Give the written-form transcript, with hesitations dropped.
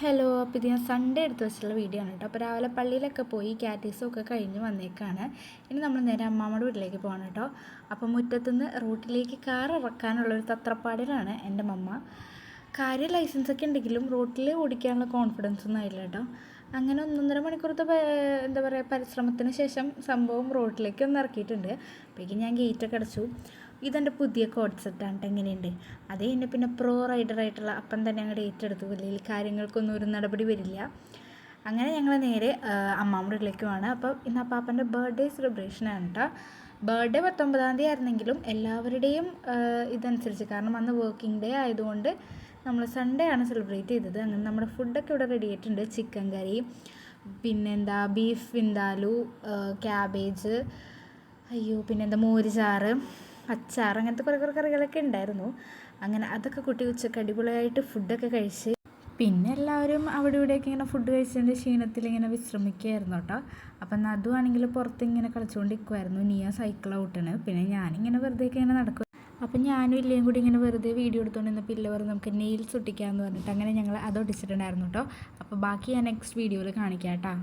Hello, അപ്പോൾ ഇത് ഞാൻ സൺഡേ എടുത്ത് വെച്ചിട്ടുള്ള വീഡിയോ ആണ് കേട്ടോ. അപ്പോൾ രാവിലെ പള്ളിയിലൊക്കെ പോയി കാറ്റീസൊക്കെ കഴിഞ്ഞ് വന്നേക്കാണ്. ഇനി നമ്മൾ നേരെ അമ്മാമ്മയുടെ വീട്ടിലേക്ക് പോകണം കേട്ടോ. അപ്പോൾ മുറ്റത്തുനിന്ന് റോട്ടിലേക്ക് കാർ ഇറക്കാനുള്ളൊരു തത്രപ്പാടിലാണ് എൻ്റെ മമ്മ. കാര്യം ലൈസൻസൊക്കെ ഉണ്ടെങ്കിലും റോട്ടിൽ ഓടിക്കാനുള്ള കോൺഫിഡൻസ് ഒന്നും ആയില്ല കേട്ടോ. അങ്ങനെ 1.5 മണിക്കൂറത്തെ എന്താ പറയുക പരിശ്രമത്തിന് ശേഷം സംഭവം റോട്ടിലേക്ക് ഒന്ന് ഇറക്കിയിട്ടുണ്ട്. അപ്പോഴേക്കും ഞാൻ ഗേറ്റൊക്കെ അടച്ചു. ഇതെൻ്റെ പുതിയ കോഡ് സെറ്റാണ് കേട്ടോ. എങ്ങനെയുണ്ട്? അത് കഴിഞ്ഞ് പിന്നെ പ്രോ റൈഡറായിട്ടുള്ള അപ്പം തന്നെ അങ്ങോട്ട് ഏറ്റെടുത്തു. അല്ലെങ്കിൽ കാര്യങ്ങൾക്കൊന്നും ഒരു നടപടി വരില്ല. അങ്ങനെ ഞങ്ങൾ നേരെ അമ്മാമ്മയുടെ വീട്ടിലേക്കുമാണ്. അപ്പോൾ ഇന്ന് അപ്പാപ്പൻ്റെ ബർത്ത്ഡേ സെലിബ്രേഷനാണ് കേട്ടോ. ബർത്ത്ഡേ 19-ാം തീയതി ആയിരുന്നെങ്കിലും എല്ലാവരുടെയും ഇതനുസരിച്ച്, കാരണം അന്ന് വർക്കിംഗ് ഡേ ആയതുകൊണ്ട് നമ്മൾ സൺഡേ ആണ് സെലിബ്രേറ്റ് ചെയ്തത്. അങ്ങനെ നമ്മുടെ ഫുഡൊക്കെ ഇവിടെ റെഡി ആയിട്ടുണ്ട്. ചിക്കൻ കറി, പിന്നെന്താ ബീഫ് വിന്താലു, ക്യാബേജ്, പിന്നെന്താ മോര് ചാറ്, അച്ചാർ, അങ്ങനത്തെ കുറേ കറികളൊക്കെ ഉണ്ടായിരുന്നു. അങ്ങനെ അതൊക്കെ കൂട്ടി ഉച്ചക്ക് അടിപൊളിയായിട്ട് ഫുഡൊക്കെ കഴിച്ച് പിന്നെ എല്ലാവരും അവിടെ ഇവിടെയൊക്കെ ഇങ്ങനെ ഫുഡ് കഴിച്ചതിൻ്റെ ക്ഷീണത്തിൽ ഇങ്ങനെ വിശ്രമിക്കുകയായിരുന്നു കേട്ടോ. അപ്പം നടുവാണെങ്കിൽ പുറത്ത് ഇങ്ങനെ കളിച്ചുകൊണ്ടിരിക്കുമായിരുന്നു. നീയ സൈക്കിൾ ഔട്ടാണ്. പിന്നെ ഞാനിങ്ങനെ വെറുതെയൊക്കെ ഇങ്ങനെ നടക്കും. അപ്പം ഞാനും ഇല്ലേയും കൂടി ഇങ്ങനെ വെറുതെ വീഡിയോ എടുത്തുകൊണ്ട് നിന്നപ്പോൾ ഇല്ല പറഞ്ഞ് നമുക്ക് നെയിൽസ് ഒട്ടിക്കാമെന്ന് പറഞ്ഞിട്ട് അങ്ങനെ ഞങ്ങൾ അത് ഒട്ടിച്ചിട്ടുണ്ടായിരുന്നു കേട്ടോ. അപ്പോൾ ബാക്കി ഞാൻ നെക്സ്റ്റ് വീഡിയോയിൽ കാണിക്കാം കേട്ടോ.